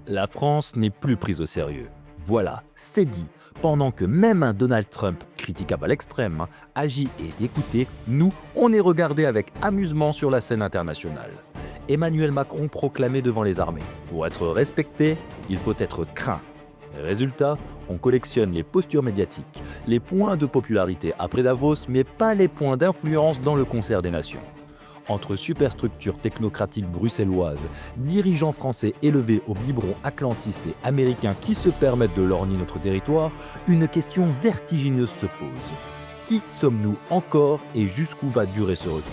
La France n'est plus prise au sérieux. Voilà, c'est dit. Pendant que même un Donald Trump, critiquable à l'extrême, agit et est écouté, nous, on est regardés avec amusement sur la scène internationale. Emmanuel Macron proclamé devant les armées. Pour être respecté, il faut être craint. Résultat, on collectionne les postures médiatiques, les points de popularité après Davos, mais pas les points d'influence dans le concert des nations. Entre superstructures technocratiques bruxelloises, dirigeants français élevés au biberon atlantiste et américains qui se permettent de lorgner notre territoire, une question vertigineuse se pose. Qui sommes-nous encore et jusqu'où va durer ce recul ?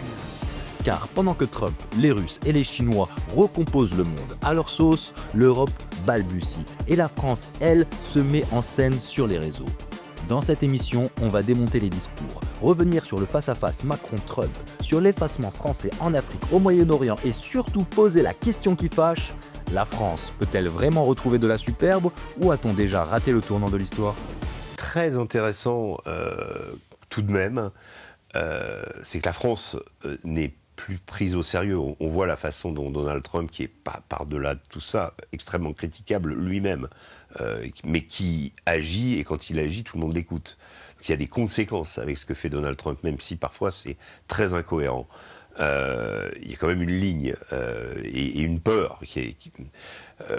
Car pendant que Trump, les Russes et les Chinois recomposent le monde à leur sauce, l'Europe balbutie et la France, elle, se met en scène sur les réseaux. Dans cette émission, on va démonter les discours, revenir sur le face-à-face Macron-Trump, sur l'effacement français en Afrique, au Moyen-Orient et surtout poser la question qui fâche, la France peut-elle vraiment retrouver de la superbe ou a-t-on déjà raté le tournant de l'histoire ? Très intéressant tout de même, c'est que la France n'est plus prise au sérieux. On voit la façon dont Donald Trump, qui est par-delà de tout ça, extrêmement critiquable lui-même, mais qui agit, et quand il agit, tout le monde l'écoute. Donc il y a des conséquences avec ce que fait Donald Trump, même si parfois c'est très incohérent. Il y a quand même une ligne et une peur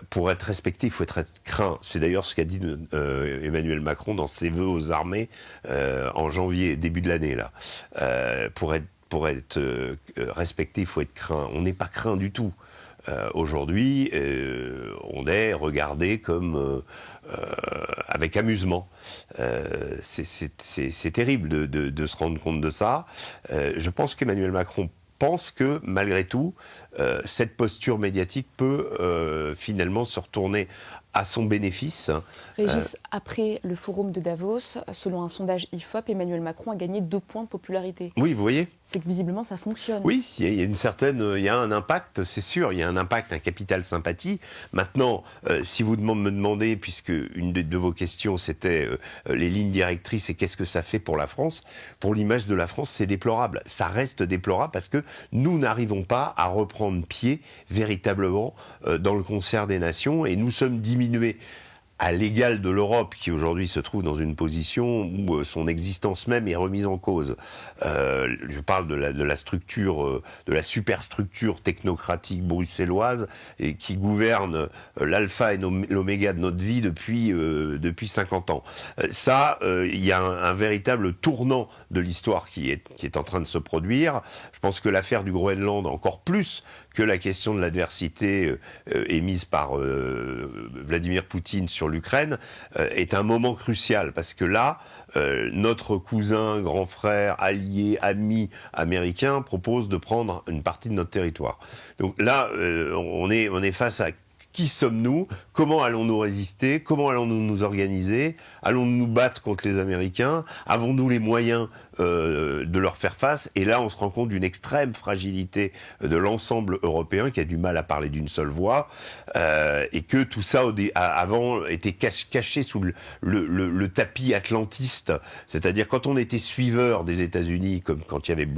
pour être respecté, il faut être craint. C'est d'ailleurs ce qu'a dit Emmanuel Macron dans ses vœux aux armées en janvier, début de l'année là. Pour être respecté, il faut être craint. On n'est pas craint du tout. Aujourd'hui, on est regardé comme avec amusement. C'est terrible de se rendre compte de ça. Je pense qu'Emmanuel Macron pense que, malgré tout, cette posture médiatique peut finalement se retourner à son bénéfice. Régis, après le forum de Davos, selon un sondage IFOP, Emmanuel Macron a gagné 2 points de popularité. Oui, vous voyez ? C'est que visiblement ça fonctionne. Oui, il y a un impact, c'est sûr, il y a un impact, un capital sympathie. Maintenant, si vous me demandez, puisque une de vos questions c'était les lignes directrices et qu'est-ce que ça fait pour la France, pour l'image de la France, c'est déplorable. Ça reste déplorable parce que nous n'arrivons pas à reprendre pied véritablement dans le concert des nations et nous sommes diminués à l'égal de l'Europe, qui aujourd'hui se trouve dans une position où son existence même est remise en cause. Je parle de la structure, de la superstructure technocratique bruxelloise et qui gouverne l'alpha et l'oméga de notre vie depuis 50 ans. Il y a un véritable tournant de l'histoire qui est en train de se produire. Je pense que l'affaire du Groenland, encore plus que la question de l'adversité émise par Vladimir Poutine sur l'Ukraine, est un moment crucial, parce que là, notre cousin, grand frère, allié, ami américain propose de prendre une partie de notre territoire. Donc là, on est face à qui sommes-nous ? Comment allons-nous résister ? Comment allons-nous nous organiser ? Allons-nous nous battre contre les Américains ? Avons-nous les moyens de leur faire face ? Et là, on se rend compte d'une extrême fragilité de l'ensemble européen qui a du mal à parler d'une seule voix et que tout ça, avant, était caché sous le tapis atlantiste. C'est-à-dire, quand on était suiveur des États-Unis, comme quand il y avait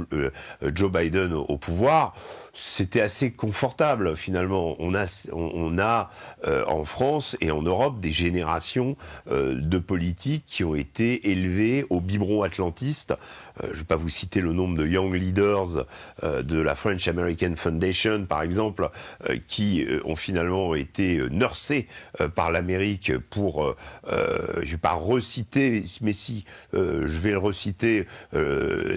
Joe Biden au pouvoir, c'était assez confortable, finalement. On a en France et en Europe des générations de politiques qui ont été élevées au biberon atlantiste. Je ne vais pas vous citer le nombre de young leaders de la French American Foundation, par exemple, qui ont finalement été nursés par l'Amérique pour, je ne vais pas reciter, mais si, je vais le reciter,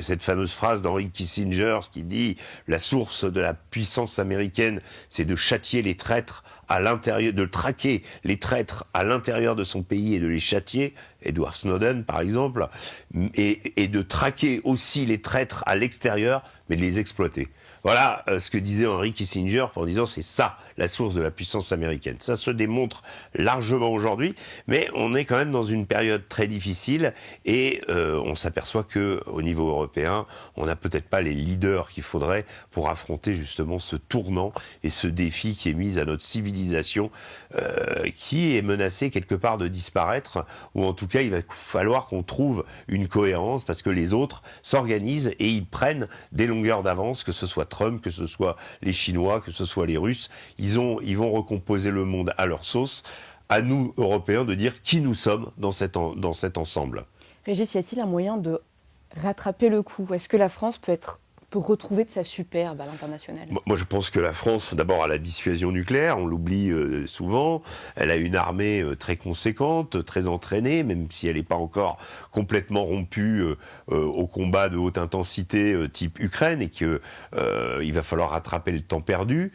cette fameuse phrase d'Henry Kissinger qui dit « La source de la puissance américaine, c'est de châtier les traîtres à l'intérieur, de traquer les traîtres à l'intérieur de son pays et de les châtier », Edward Snowden par exemple, et de traquer aussi les traîtres à l'extérieur, mais de les exploiter. Voilà ce que disait Henry Kissinger en disant c'est ça la source de la puissance américaine. Ça se démontre largement aujourd'hui, mais on est quand même dans une période très difficile et on s'aperçoit que au niveau européen, on n'a peut-être pas les leaders qu'il faudrait pour affronter justement ce tournant et ce défi qui est mis à notre civilisation, qui est menacée quelque part de disparaître, ou en tout cas il va falloir qu'on trouve une cohérence parce que les autres s'organisent et ils prennent des longueurs d'avance, que ce soit Trump, que ce soit les Chinois, que ce soit les Russes. ils vont recomposer le monde à leur sauce. À nous, Européens, de dire qui nous sommes dans cet ensemble. Régis, y a-t-il un moyen de rattraper le coup? Est-ce que la France peut retrouver de sa superbe à l'international? Moi, je pense que la France, d'abord, a la dissuasion nucléaire, on l'oublie souvent. Elle a une armée très conséquente, très entraînée, même si elle n'est pas encore complètement rompue au combat de haute intensité type Ukraine, et qu'il va falloir rattraper le temps perdu.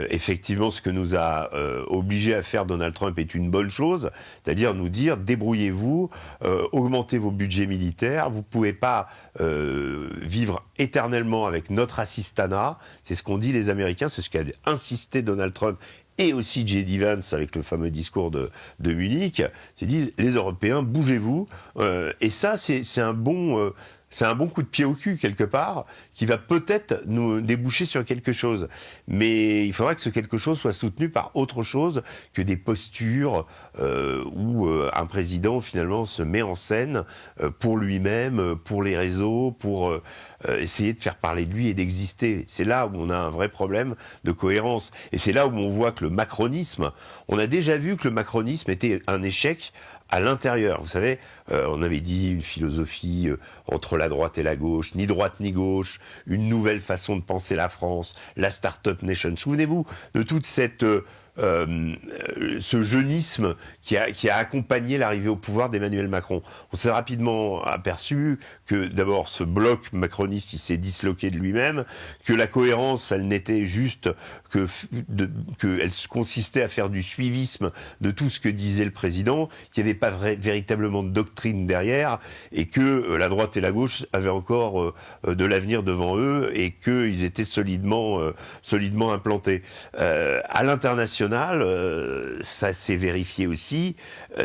Effectivement, ce que nous a obligés à faire Donald Trump est une bonne chose, c'est-à-dire nous dire, débrouillez-vous, augmentez vos budgets militaires, vous ne pouvez pas vivre éternellement avec notre assistanat, c'est ce qu'ont dit les Américains, c'est ce qu'a insisté Donald Trump et aussi J.D. Vance avec le fameux discours de Munich. Ils disent, les Européens, bougez-vous. Et ça, c'est un bon coup de pied au cul, quelque part, qui va peut-être nous déboucher sur quelque chose. Mais il faudra que ce quelque chose soit soutenu par autre chose que des postures où un président, finalement, se met en scène pour lui-même, pour les réseaux, pour essayer de faire parler de lui et d'exister. C'est là où on a un vrai problème de cohérence. Et c'est là où on voit que le macronisme, on a déjà vu que le macronisme était un échec à l'intérieur. Vous savez, on avait dit une philosophie entre la droite et la gauche, ni droite ni gauche, une nouvelle façon de penser la France, la start-up nation. Souvenez-vous de toute cette ce jeunisme qui a accompagné l'arrivée au pouvoir d'Emmanuel Macron. On s'est rapidement aperçu que d'abord ce bloc macroniste il s'est disloqué de lui-même, que la cohérence elle n'était juste que elle consistait à faire du suivisme de tout ce que disait le président, qu'il n'y avait pas véritablement de doctrine derrière, et que la droite et la gauche avaient encore de l'avenir devant eux et qu'ils étaient solidement implantés. À l'international, ça s'est vérifié aussi,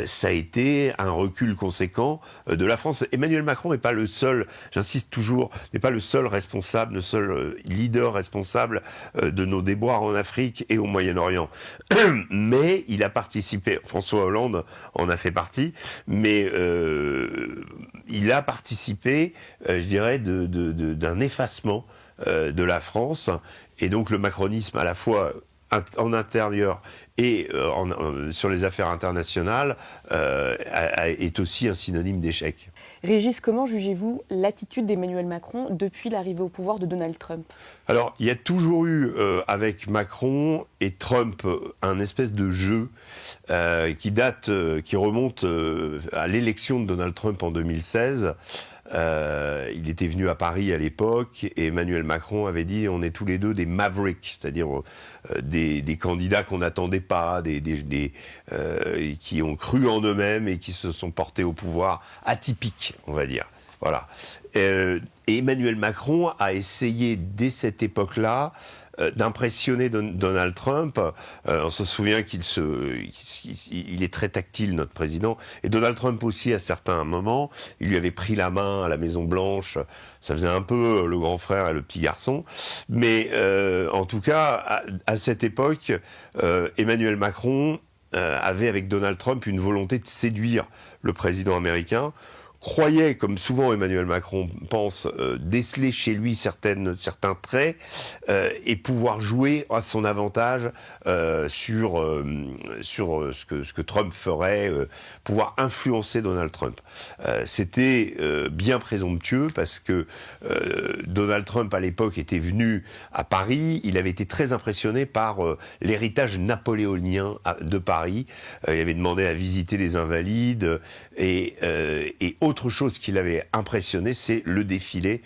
ça a été un recul conséquent de la France. Emmanuel Macron n'est pas le seul, j'insiste toujours, n'est pas le seul responsable, le seul leader responsable de nos déboires en Afrique et au Moyen-Orient. Mais il a participé, François Hollande en a fait partie, mais il a participé, je dirais, d'un effacement de la France, et donc le macronisme à la fois en intérieur et sur les affaires internationales est aussi un synonyme d'échec. Régis, comment jugez-vous l'attitude d'Emmanuel Macron depuis l'arrivée au pouvoir de Donald Trump? Alors, il y a toujours eu avec Macron et Trump un espèce de jeu qui remonte à l'élection de Donald Trump en 2016. Il était venu à Paris à l'époque et Emmanuel Macron avait dit on est tous les deux des mavericks, c'est-à-dire des candidats qu'on n'attendait pas, qui ont cru en eux-mêmes et qui se sont portés au pouvoir, atypiques, on va dire. Voilà. Et Emmanuel Macron a essayé dès cette époque-là d'impressionner Donald Trump. On se souvient qu'il est très tactile, notre président. Et Donald Trump aussi, à certains moments, il lui avait pris la main à la Maison-Blanche. Ça faisait un peu le grand frère et le petit garçon. Mais en tout cas, à cette époque, Emmanuel Macron avait avec Donald Trump une volonté de séduire le président américain, croyait, comme souvent Emmanuel Macron pense, déceler chez lui certains traits et pouvoir jouer à son avantage sur ce que Trump ferait, pouvoir influencer Donald Trump. C'était bien présomptueux parce que Donald Trump à l'époque était venu à Paris, il avait été très impressionné par l'héritage napoléonien de Paris, il avait demandé à visiter les Invalides et autre chose qui l'avait impressionné, c'est le défilé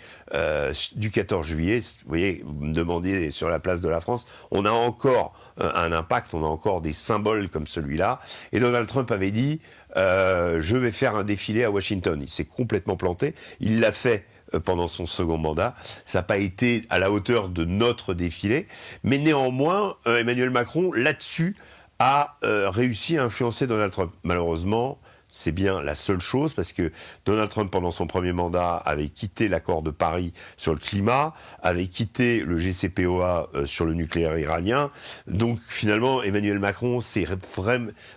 du 14 juillet. Vous voyez, vous me demandiez sur la place de la France, on a encore un impact, on a encore des symboles comme celui-là. Et Donald Trump avait dit je vais faire un défilé à Washington. Il s'est complètement planté. Il l'a fait pendant son second mandat. Ça n'a pas été à la hauteur de notre défilé. Mais néanmoins, Emmanuel Macron, là-dessus, a réussi à influencer Donald Trump. Malheureusement, c'est bien la seule chose, parce que Donald Trump, pendant son premier mandat, avait quitté l'accord de Paris sur le climat, avait quitté le JCPOA sur le nucléaire iranien. Donc, finalement, Emmanuel Macron s'est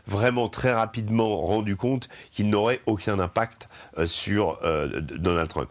vraiment très rapidement rendu compte qu'il n'aurait aucun impact sur Donald Trump.